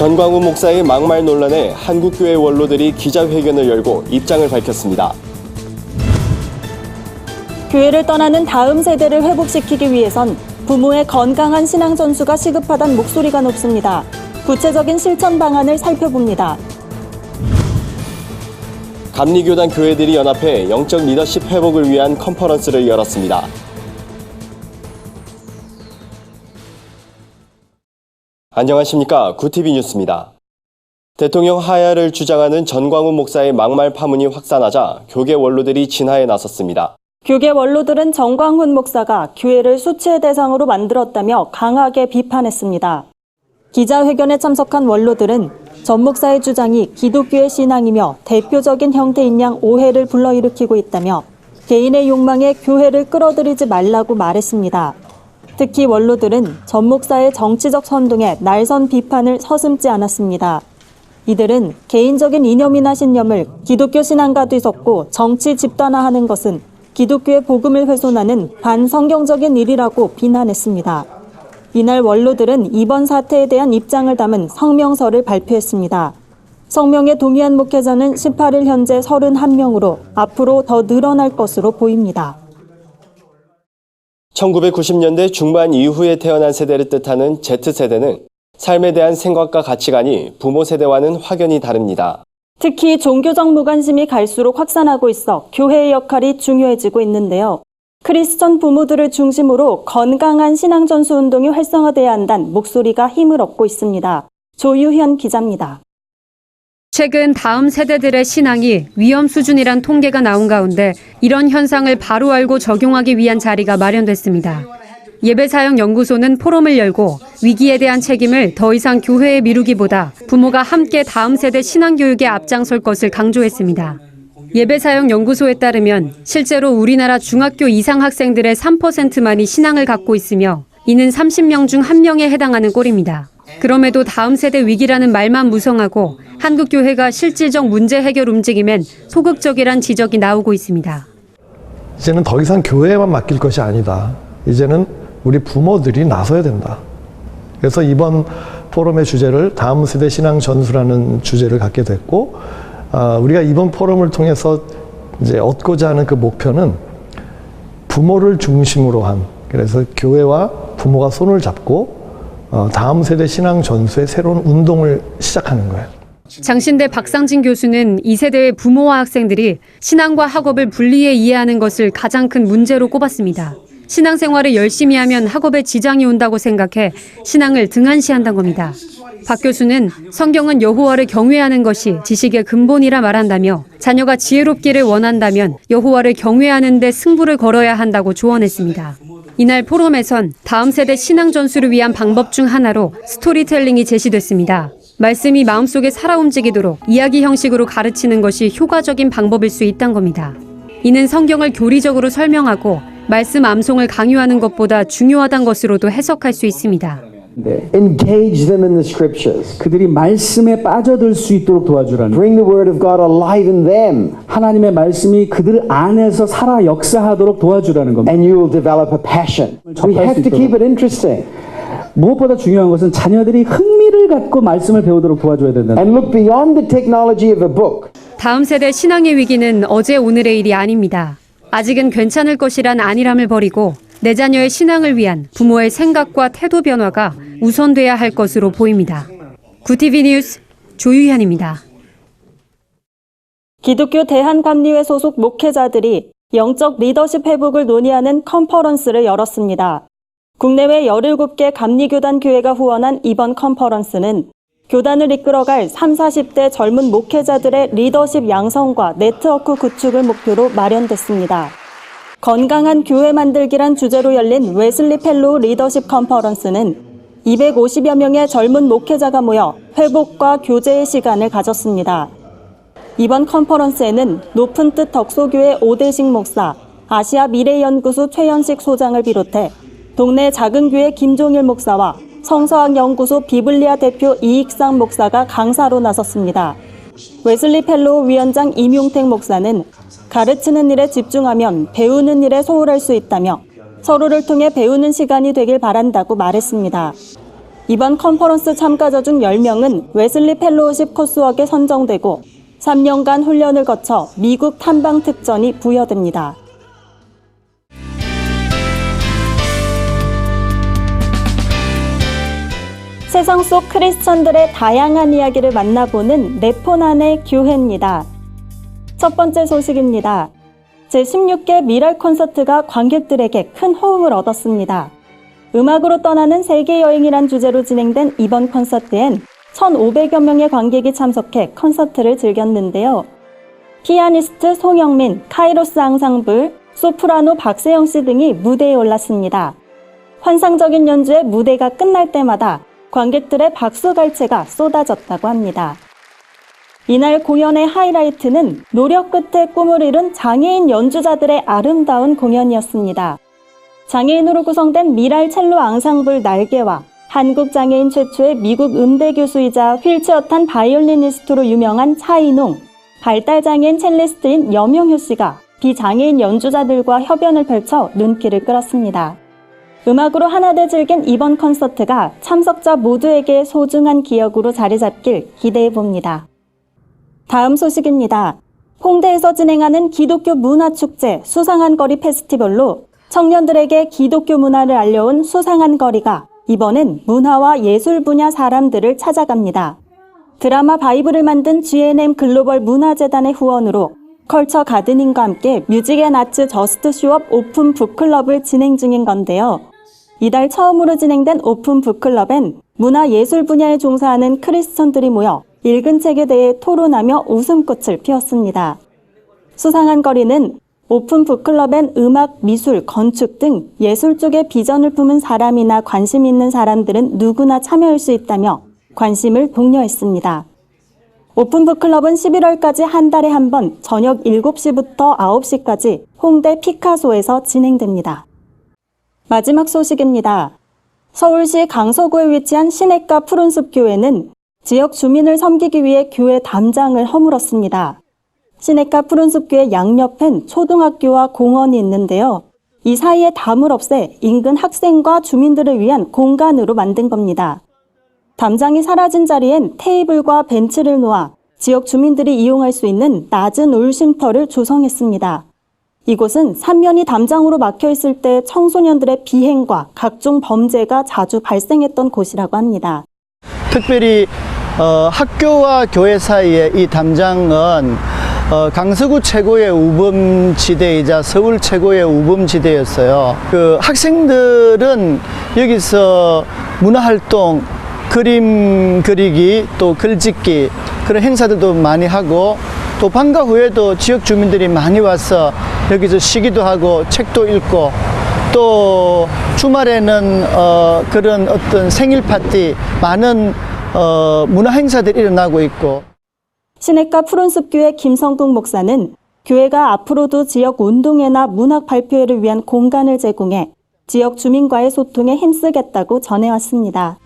전광훈 목사의 막말 논란에 한국교회 원로들이 기자회견을 열고 입장을 밝혔습니다. 교회를 떠나는 다음 세대를 회복시키기 위해선 부모의 건강한 신앙 전수가 시급하다는 목소리가 높습니다. 구체적인 실천 방안을 살펴봅니다. 감리교단 교회들이 연합해 영적 리더십 회복을 위한 컨퍼런스를 열었습니다. 안녕하십니까. 구TV 뉴스입니다. 대통령 하야를 주장하는 전광훈 목사의 막말 파문이 확산하자 교계 원로들이 진화에 나섰습니다. 교계 원로들은 전광훈 목사가 교회를 수치의 대상으로 만들었다며 강하게 비판했습니다. 기자회견에 참석한 원로들은 전 목사의 주장이 기독교의 신앙이며 대표적인 형태인 양 오해를 불러일으키고 있다며 개인의 욕망에 교회를 끌어들이지 말라고 말했습니다. 특히 원로들은 전 목사의 정치적 선동에 날선 비판을 서슴지 않았습니다. 이들은 개인적인 이념이나 신념을 기독교 신앙과 뒤섞고 정치 집단화하는 것은 기독교의 복음을 훼손하는 반성경적인 일이라고 비난했습니다. 이날 원로들은 이번 사태에 대한 입장을 담은 성명서를 발표했습니다. 성명에 동의한 목회자는 18일 현재 31명으로 앞으로 더 늘어날 것으로 보입니다. 1990년대 중반 이후에 태어난 세대를 뜻하는 Z세대는 삶에 대한 생각과 가치관이 부모 세대와는 확연히 다릅니다. 특히 종교적 무관심이 갈수록 확산하고 있어 교회의 역할이 중요해지고 있는데요. 크리스천 부모들을 중심으로 건강한 신앙 전수 운동이 활성화돼야 한다는 목소리가 힘을 얻고 있습니다. 조유현 기자입니다. 최근 다음 세대들의 신앙이 위험 수준이란 통계가 나온 가운데 이런 현상을 바로 알고 적용하기 위한 자리가 마련됐습니다. 예배사역연구소는 포럼을 열고 위기에 대한 책임을 더 이상 교회에 미루기보다 부모가 함께 다음 세대 신앙교육에 앞장설 것을 강조했습니다. 예배사역연구소에 따르면 실제로 우리나라 중학교 이상 학생들의 3%만이 신앙을 갖고 있으며 이는 30명 중 1명에 해당하는 꼴입니다. 그럼에도 다음 세대 위기라는 말만 무성하고 한국교회가 실질적 문제 해결 움직임엔 소극적이란 지적이 나오고 있습니다. 이제는 더 이상 교회에만 맡길 것이 아니다. 이제는 우리 부모들이 나서야 된다. 그래서 이번 포럼의 주제를 다음 세대 신앙 전수라는 주제를 갖게 됐고, 우리가 이번 포럼을 통해서 이제 얻고자 하는 그 목표는 부모를 중심으로 한, 그래서 교회와 부모가 손을 잡고 다음 세대 신앙 전수의 새로운 운동을 시작하는 거예요. 장신대 박상진 교수는 이 세대의 부모와 학생들이 신앙과 학업을 분리해 이해하는 것을 가장 큰 문제로 꼽았습니다. 신앙생활을 열심히 하면 학업에 지장이 온다고 생각해 신앙을 등한시한다는 겁니다. 박 교수는 성경은 여호와를 경외하는 것이 지식의 근본이라 말한다며 자녀가 지혜롭기를 원한다면 여호와를 경외하는 데 승부를 걸어야 한다고 조언했습니다. 이날 포럼에선 다음 세대 신앙 전수를 위한 방법 중 하나로 스토리텔링이 제시됐습니다. 말씀이 마음속에 살아 움직이도록 이야기 형식으로 가르치는 것이 효과적인 방법일 수 있다는 겁니다. 이는 성경을 교리적으로 설명하고 말씀 암송을 강요하는 것보다 중요하다는 것으로도 해석할 수 있습니다. Engage them in the scriptures. 그들이 말씀에 빠져들 수 있도록 도와주라는. Bring the word of God alive in them. 하나님의 말씀이 그들 안에서 살아 역사하도록 도와주라는 겁니다. And you will develop a passion. We have to keep it interesting. 무엇보다 중요한 것은 자녀들이 흥미를 갖고 말씀을 배우도록 도와줘야 된다. And look beyond the technology of a book. 다음 세대 신앙의 위기는 어제 오늘의 일이 아닙니다. 아직은 괜찮을 것이란 안일함을 버리고 내 자녀의 신앙을 위한 부모의 생각과 태도 변화가 우선돼야 할 것으로 보입니다. 구TV 뉴스 조유현입니다. 기독교 대한감리회 소속 목회자들이 영적 리더십 회복을 논의하는 컨퍼런스를 열었습니다. 국내외 17개 감리교단 교회가 후원한 이번 컨퍼런스는 교단을 이끌어갈 30, 40대 젊은 목회자들의 리더십 양성과 네트워크 구축을 목표로 마련됐습니다. 건강한 교회 만들기란 주제로 열린 웨슬리 펠로우 리더십 컨퍼런스는 250여 명의 젊은 목회자가 모여 회복과 교제의 시간을 가졌습니다. 이번 컨퍼런스에는 높은 뜻 덕소교회 오대식 목사, 아시아 미래연구소 최현식 소장을 비롯해 동네 작은 교회 김종일 목사와 성서학연구소 비블리아 대표 이익상 목사가 강사로 나섰습니다. 웨슬리 펠로우 위원장 임용택 목사는 가르치는 일에 집중하면 배우는 일에 소홀할 수 있다며 서로를 통해 배우는 시간이 되길 바란다고 말했습니다. 이번 컨퍼런스 참가자 중 10명은 웨슬리 펠로우십 코스웍에 선정되고 3년간 훈련을 거쳐 미국 탐방 특전이 부여됩니다. 세상 속 크리스천들의 다양한 이야기를 만나보는 네포난의 교회입니다. 첫 번째 소식입니다. 제16개 미랄 콘서트가 관객들에게 큰 호응을 얻었습니다. 음악으로 떠나는 세계 여행이란 주제로 진행된 이번 콘서트엔 1,500여 명의 관객이 참석해 콘서트를 즐겼는데요. 피아니스트 송영민, 카이로스 앙상블, 소프라노 박세영 씨 등이 무대에 올랐습니다. 환상적인 연주에 무대가 끝날 때마다 관객들의 박수갈채가 쏟아졌다고 합니다. 이날 공연의 하이라이트는 노력 끝에 꿈을 이룬 장애인 연주자들의 아름다운 공연이었습니다. 장애인으로 구성된 미랄 첼로 앙상블 날개와 한국 장애인 최초의 미국 음대 교수이자 휠체어 탄 바이올리니스트로 유명한 차인홍, 발달장애인 첼리스트인 염용효 씨가 비장애인 연주자들과 협연을 펼쳐 눈길을 끌었습니다. 음악으로 하나돼 즐긴 이번 콘서트가 참석자 모두에게 소중한 기억으로 자리 잡길 기대해봅니다. 다음 소식입니다. 홍대에서 진행하는 기독교 문화축제 수상한 거리 페스티벌로 청년들에게 기독교 문화를 알려온 수상한 거리가 이번엔 문화와 예술 분야 사람들을 찾아갑니다. 드라마 바이블을 만든 G&M 글로벌 문화재단의 후원으로 컬처 가드닝과 함께 뮤직 앤 아츠 저스트 쇼업 오픈 북클럽을 진행 중인 건데요. 이달 처음으로 진행된 오픈 북클럽엔 문화 예술 분야에 종사하는 크리스천들이 모여 읽은 책에 대해 토론하며 웃음꽃을 피웠습니다. 수상한 거리는 오픈 북클럽엔 음악, 미술, 건축 등 예술 쪽에 비전을 품은 사람이나 관심 있는 사람들은 누구나 참여할 수 있다며 관심을 독려했습니다. 오픈 북클럽은 11월까지 한 달에 한 번 저녁 7시부터 9시까지 홍대 피카소에서 진행됩니다. 마지막 소식입니다. 서울시 강서구에 위치한 시냇가 푸른숲교회는 지역 주민을 섬기기 위해 교회 담장을 허물었습니다. 시냇가 푸른숲교회 양옆엔 초등학교와 공원이 있는데요. 이 사이에 담을 없애 인근 학생과 주민들을 위한 공간으로 만든 겁니다. 담장이 사라진 자리엔 테이블과 벤치를 놓아 지역 주민들이 이용할 수 있는 낮은 울쉼터를 조성했습니다. 이곳은 삼면이 담장으로 막혀있을 때 청소년들의 비행과 각종 범죄가 자주 발생했던 곳이라고 합니다. 특별히 학교와 교회 사이에 이 담장은 강서구 최고의 우범지대이자 서울 최고의 우범지대였어요. 그 학생들은 여기서 문화활동, 그림 그리기, 또 글짓기 그런 행사들도 많이 하고 또 방과 후에도 지역 주민들이 많이 와서 여기서 쉬기도 하고 책도 읽고 또 주말에는 그런 어떤 생일 파티 많은 문화 행사들이 일어나고 있고. 시냇가 푸른숲교회 김성국 목사는 교회가 앞으로도 지역 운동회나 문학 발표회를 위한 공간을 제공해 지역 주민과의 소통에 힘쓰겠다고 전해왔습니다.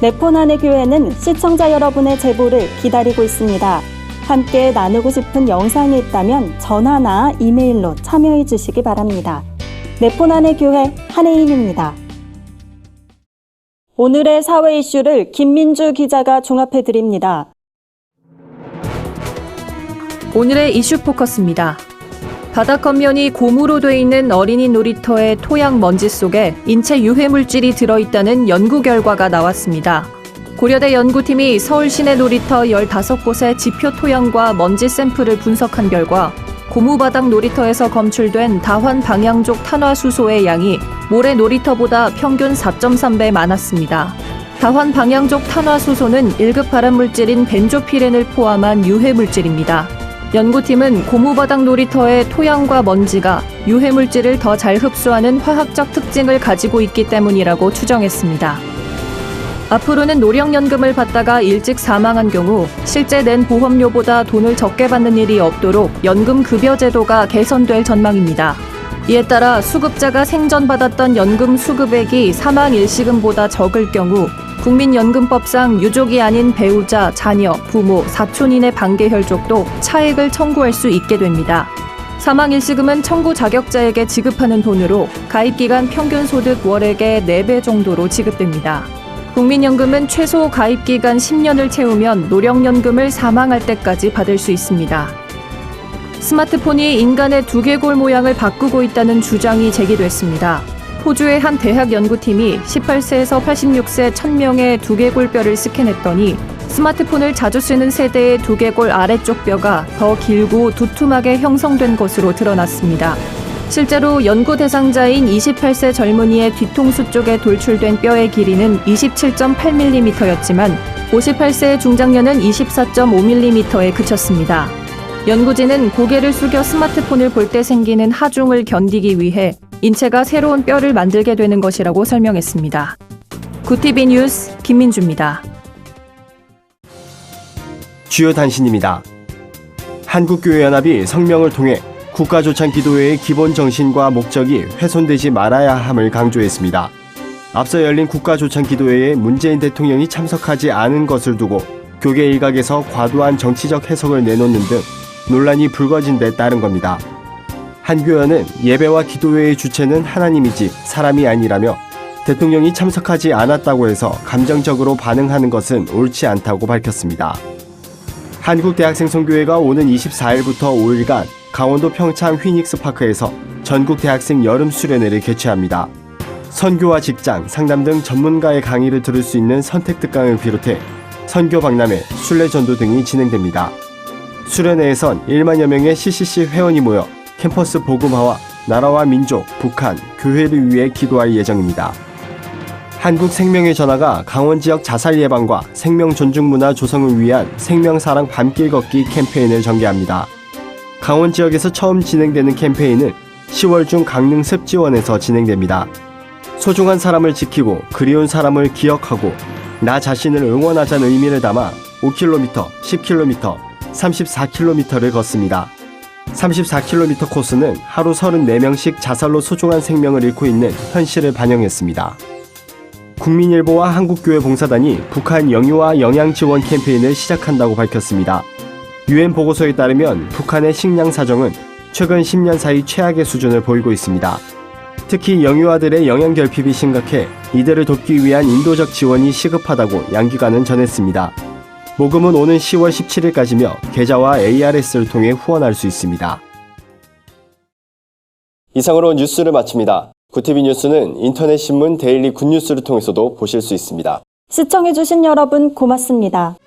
네포난의 교회는 시청자 여러분의 제보를 기다리고 있습니다. 함께 나누고 싶은 영상이 있다면 전화나 이메일로 참여해 주시기 바랍니다. 네포난의 교회 한혜인입니다. 오늘의 사회 이슈를 김민주 기자가 종합해 드립니다. 오늘의 이슈 포커스입니다. 바닥 겉면이 고무로 돼 있는 어린이 놀이터의 토양 먼지 속에 인체 유해 물질이 들어있다는 연구 결과가 나왔습니다. 고려대 연구팀이 서울 시내 놀이터 15곳의 지표 토양과 먼지 샘플을 분석한 결과 고무바닥 놀이터에서 검출된 다환 방향족 탄화수소의 양이 모래 놀이터보다 평균 4.3배 많았습니다. 다환 방향족 탄화수소는 1급 발암물질인 벤조피렌을 포함한 유해 물질입니다. 연구팀은 고무바닥 놀이터의 토양과 먼지가 유해 물질을 더 잘 흡수하는 화학적 특징을 가지고 있기 때문이라고 추정했습니다. 앞으로는 노령연금을 받다가 일찍 사망한 경우 실제 낸 보험료보다 돈을 적게 받는 일이 없도록 연금급여 제도가 개선될 전망입니다. 이에 따라 수급자가 생전 받았던 연금 수급액이 사망 일시금보다 적을 경우 국민연금법상 유족이 아닌 배우자, 자녀, 부모, 사촌인의 반계혈족도 차액을 청구할 수 있게 됩니다. 사망 일시금은 청구 자격자에게 지급하는 돈으로 가입기간 평균 소득 월액의 4배 정도로 지급됩니다. 국민연금은 최소 가입기간 10년을 채우면 노령연금을 사망할 때까지 받을 수 있습니다. 스마트폰이 인간의 두개골 모양을 바꾸고 있다는 주장이 제기됐습니다. 호주의 한 대학 연구팀이 18세에서 86세 1000명의 두개골뼈를 스캔했더니 스마트폰을 자주 쓰는 세대의 두개골 아래쪽 뼈가 더 길고 두툼하게 형성된 것으로 드러났습니다. 실제로 연구 대상자인 28세 젊은이의 뒤통수 쪽에 돌출된 뼈의 길이는 27.8mm였지만 58세의 중장년은 24.5mm에 그쳤습니다. 연구진은 고개를 숙여 스마트폰을 볼 때 생기는 하중을 견디기 위해 인체가 새로운 뼈를 만들게 되는 것이라고 설명했습니다. 구TV 뉴스 김민주입니다. 주요 단신입니다. 한국교회연합이 성명을 통해 국가조창기도회의 기본 정신과 목적이 훼손되지 말아야 함을 강조했습니다. 앞서 열린 국가조창기도회에 문재인 대통령이 참석하지 않은 것을 두고 교계 일각에서 과도한 정치적 해석을 내놓는 등 논란이 불거진 데 따른 겁니다. 한 교연은 예배와 기도회의 주체는 하나님이지 사람이 아니라며 대통령이 참석하지 않았다고 해서 감정적으로 반응하는 것은 옳지 않다고 밝혔습니다. 한국대학생선교회가 오는 24일부터 5일간 강원도 평창 휘닉스파크에서 전국 대학생 여름 수련회를 개최합니다. 선교와 직장, 상담 등 전문가의 강의를 들을 수 있는 선택 특강을 비롯해 선교 박람회, 순례 전도 등이 진행됩니다. 수련회에선 1만여 명의 CCC 회원이 모여 캠퍼스 복음화와 나라와 민족, 북한, 교회를 위해 기도할 예정입니다. 한국생명의 전화가 강원 지역 자살 예방과 생명 존중 문화 조성을 위한 생명사랑 밤길 걷기 캠페인을 전개합니다. 강원 지역에서 처음 진행되는 캠페인은 10월 중 강릉 습지원에서 진행됩니다. 소중한 사람을 지키고 그리운 사람을 기억하고 나 자신을 응원하자는 의미를 담아 5km, 10km, 34km를 걷습니다. 34km 코스는 하루 34명씩 자살로 소중한 생명을 잃고 있는 현실을 반영했습니다. 국민일보와 한국교회 봉사단이 북한 영유아 영양 지원 캠페인을 시작한다고 밝혔습니다. UN 보고서에 따르면 북한의 식량 사정은 최근 10년 사이 최악의 수준을 보이고 있습니다. 특히 영유아들의 영양 결핍이 심각해 이들을 돕기 위한 인도적 지원이 시급하다고 양기관은 전했습니다. 모금은 오는 10월 17일까지며 계좌와 ARS를 통해 후원할 수 있습니다. 이상으로 뉴스를 마칩니다. 구TV 뉴스는 인터넷 신문 데일리 굿뉴스를 통해서도 보실 수 있습니다. 시청해주신 여러분 고맙습니다.